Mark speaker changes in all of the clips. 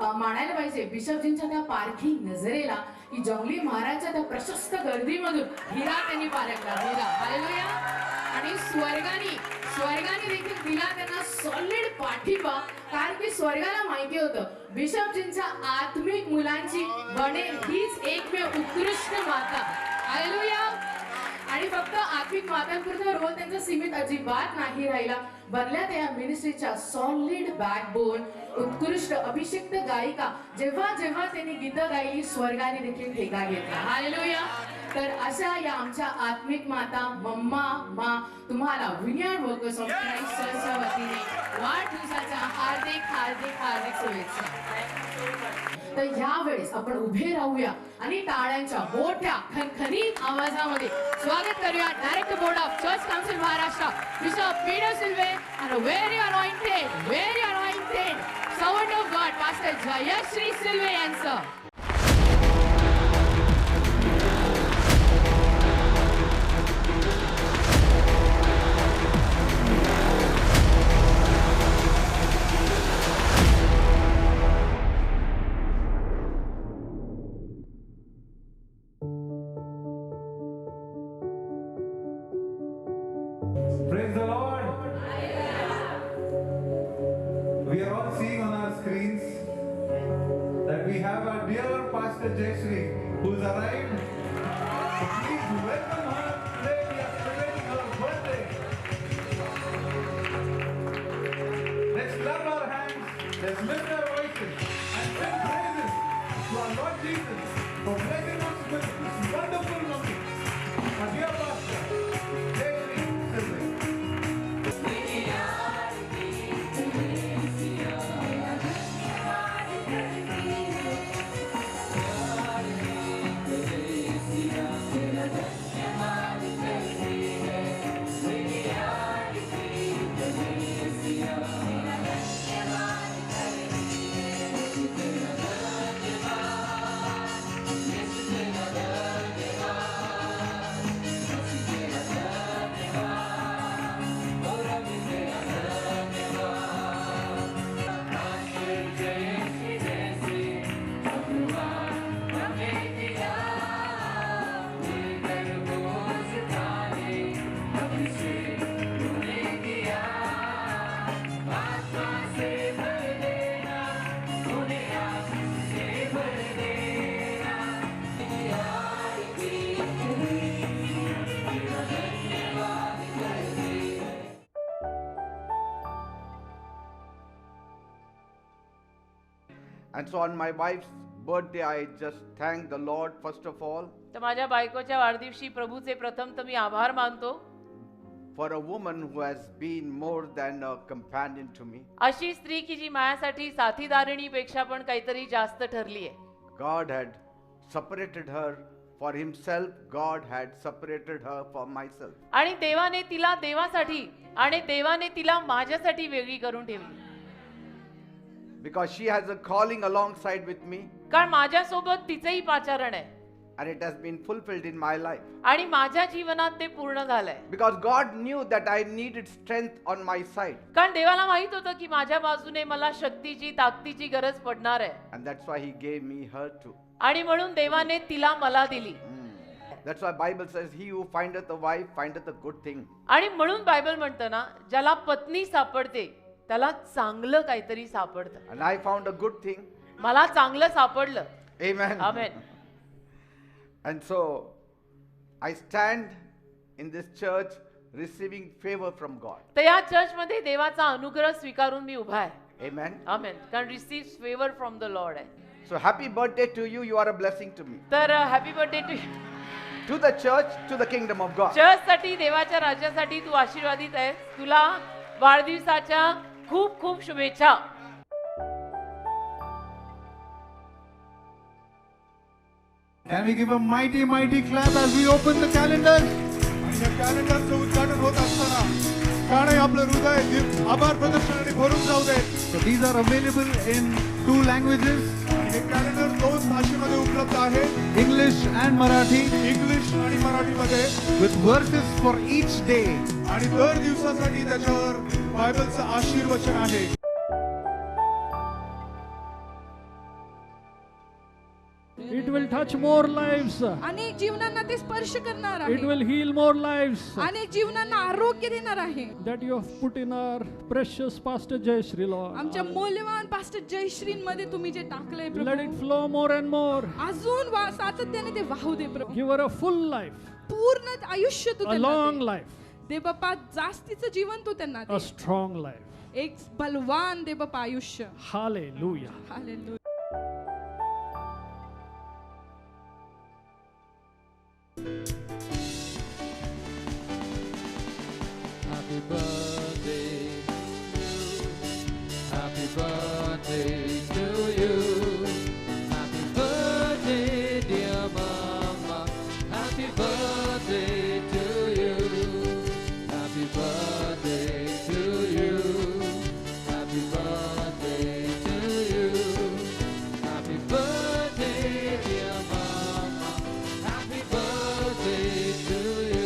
Speaker 1: मानायला पाहिजे बिशपजींच्या त्या पारखी नजरेला की जंगली महाराजच्या त्या प्रशस्त गर्दीमधून हिरा त्यांनी पारखला, हिरा. हालेलुया. आणि स्वर्गाने देखील दिला त्यांना सॉलिड पाठिंबा, कारण की स्वर्गाला माहिती होतं बिशपजींच्या आत्मिक मुलांची बनेल हीच एकमेव उत्कृष्ट माता. हालेलुया. आणि फक्त आत्मिक मातांपुरता रोल त्यांचा सीमित अजिबात नाही राहिला, बनल्या त्या मिनिस्ट्रीच्या सॉलिड बॅकबोन, उत्कृष्ट अभिषिक्त गायिका. जेव्हा जेव्हा त्यांनी गीतं गायली स्वर्गाने देखील ठेका घेतला. हालेलुया. तर अशा या आमच्या आत्मिक माता मम्मा तुम्हाला विनियर्ड वर्कर्स ऑफ क्राइस्ट चर्चच्या वतीने वाढदिवसाच्या हार्दिक हार्दिक हार्दिक शुभेच्छा. तर यावेळेस आपण उभे राहूया आणि टाळ्यांच्या मोठ्या खणखणीत आवाजामध्ये स्वागत करूया director board of church council Maharashtra bishop Peter Silve and a very anointed servant of God Pastor Jayashree Silve यांचं.
Speaker 2: Praise the Lord. We are all seeing on our screens that we have our dear Pastor Jayashree who's arrived. So please welcome her today. We are celebrating her birthday. Let's clap our hands, let's lift our voices and sing praises to our Lord Jesus for blessing us with this wonderful moment. Our dear Pastor Jayashree Silve.
Speaker 3: And so on my wife's birthday, I just thank the Lord first of all
Speaker 4: तर माझ्या बायकोच्या वाढदिवशी प्रभूचे प्रथम तर मी आभार मानतो
Speaker 3: for a woman who has been more than a companion to me.
Speaker 4: अशी स्त्री की जी माझ्यासाठी साथीदारिणीपेक्षा पण काहीतरी जास्त ठरली आहे.
Speaker 3: God had separated her for himself. God had separated her for myself.
Speaker 4: आणि देवाने तिला देवासाठी आणि देवाने तिला माझ्यासाठी वेगळी करून ठेवली.
Speaker 3: Because she has a calling alongside with me.
Speaker 4: कारण माझ्यासोबत तिचेही पाचारण आहे.
Speaker 3: And it has been fulfilled in my life.
Speaker 4: आणि माझ्या जीवनात ते पूर्ण झालंय.
Speaker 3: Because God knew that I needed strength on my side.
Speaker 4: कारण देवाला माहित होतं की माझ्या बाजूने मला शक्तीची ताकदीची गरज पडणार आहे.
Speaker 3: And that's why he gave me her too.
Speaker 4: आणि म्हणून देवाने तिला मला दिली.
Speaker 3: That's why Bible says he who findeth a wife findeth a good thing.
Speaker 4: आणि म्हणून बायबल म्हणतं ना, ज्याला पत्नी सापडते त्याला चांगलं काहीतरी सापडतं.
Speaker 3: And I found a good thing.
Speaker 4: मला चांगलं सापडलं.
Speaker 3: Amen.
Speaker 4: Amen.
Speaker 3: And so I stand in this church receiving favor from God.
Speaker 4: तर या चर्च मध्ये देवाचा अनुग्रह स्वीकारून मी उभा आहे.
Speaker 3: Amen.
Speaker 4: आमेन. कारण receive favour from the Lord आहे.
Speaker 3: So happy birthday to you. You are a blessing to me.
Speaker 4: तर happy birthday to
Speaker 3: To the church, to the kingdom of God.
Speaker 4: Church साठी देवाच्या राज्यासाठी तू आशीर्वादित आहेस. तुला वाढदिवसाच्या खूप खूप शुभेच्छा.
Speaker 2: Can we give a mighty, mighty clap as we open the calendar? आणि या कॅलेंडरचं उद्घाटन होत असताना काळे आपलं हृदय आभार प्रदर्शनाने भरून जाऊ दे. So these are available in 2 languages. आणि हे कॅलेंडर 2 भाषेमध्ये उपलब्ध आहे. English and Marathi. इंग्लिश आणि मराठीमध्ये. With verses for each day. आणि दर दिवसासाठी त्याच्यावर बायबलचं आशीर्वचन आहे.
Speaker 5: touch more lives.
Speaker 6: अनेक जीवनांना ते स्पर्श करणार
Speaker 5: It
Speaker 6: आहे.
Speaker 5: will heal more lives.
Speaker 6: अनेक जीवनांना आरोग्य देणार आहे.
Speaker 5: That you have put in our precious Pastor Jay Shri Lord.
Speaker 6: आमच्या मौल्यवान पास्टर जयश्रींमध्ये तुम्ही जे टाकलंय
Speaker 5: Let it
Speaker 6: Prabhu,
Speaker 5: flow more and more.
Speaker 6: अजून सातत्याने ते वाहू दे प्रभू.
Speaker 5: Give her a full life,
Speaker 6: पूर्ण आयुष्य तू
Speaker 5: a
Speaker 6: त्यांना
Speaker 5: long
Speaker 6: दे.
Speaker 5: life,
Speaker 6: दे बाप्पा जास्तीचं जीवन तू त्यांना
Speaker 5: a
Speaker 6: दे.
Speaker 5: strong life.
Speaker 6: एक बलवान दे बाप्पा आयुष्य.
Speaker 5: Hallelujah.
Speaker 6: Hallelujah.
Speaker 7: Happy birthday, happy birthday to you. Happy birthday, dear mama. Happy birthday to you. Happy birthday to you. Happy birthday to you. Happy birthday, dear mama. Happy birthday to you.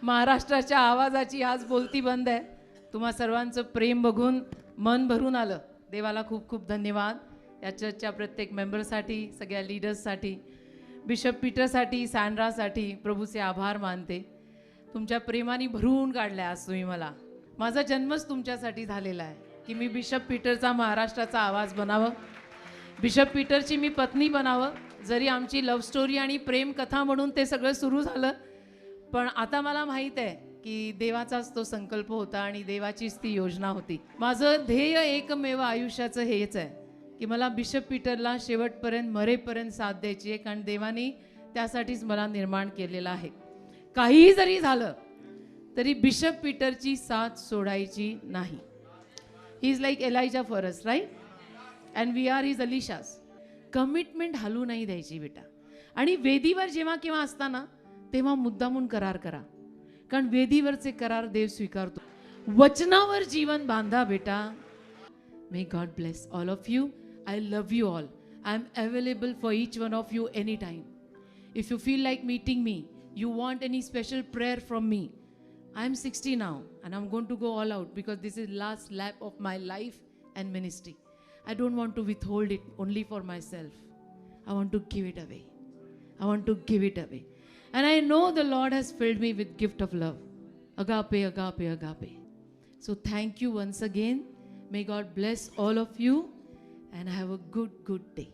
Speaker 4: महाराष्ट्राच्या आवाजाची आज बोलती बंद आहे. तुम्हा सर्वांचं प्रेम बघून मन भरून आलं. देवाला खूप खूप धन्यवाद. या चर्चच्या प्रत्येक मेंबरसाठी, सगळ्या लीडर्ससाठी, बिशप पीटरसाठी, सँड्रासाठी प्रभूचे आभार मानते. तुमच्या प्रेमाने भरून काढलं आज तुम्ही मला. माझा जन्मच तुमच्यासाठी झालेला आहे की मी बिशप पीटरचा महाराष्ट्राचा आवाज बनावं, बिशप पीटरची मी पत्नी बनावं. जरी आमची लव्ह स्टोरी आणि प्रेम कथा म्हणून ते सगळं सुरू झालं, पण आता मला माहीत आहे की देवाचाच तो संकल्प होता आणि देवाचीच ती योजना होती. माझं ध्येय एकमेव आयुष्याचं हेच आहे की मला बिशप पीटरला शेवटपर्यंत मरेपर्यंत साथ द्यायची आहे, कारण देवाने त्यासाठीच मला निर्माण केलेलं आहे. काहीही जरी झालं तरी बिशप पीटरची साथ सोडायची नाही. He is like Elijah for us, right? And we are his Elishas. Commitment हलू नाही द्यायची बेटा. आणि वेदीवर जेव्हा केव्हा असताना तेव्हा मुद्दामून करार करा, कारण वेदीवरचे करार देव स्वीकारतो. वचनावर जीवन बांधा बेटा. May God bless all of you. I love you all. I am available for each one of you any time. If you feel like meeting me, you want any special prayer from me, I am 60 now and I'm going to go all out because this is last lap of my life and ministry. I don't want to withhold it only for myself. I want to give it away. I want to give it away. And I know the Lord has filled me with gift of love. Agape, agape, agape. So thank you once again. May God bless all of you and have a good day.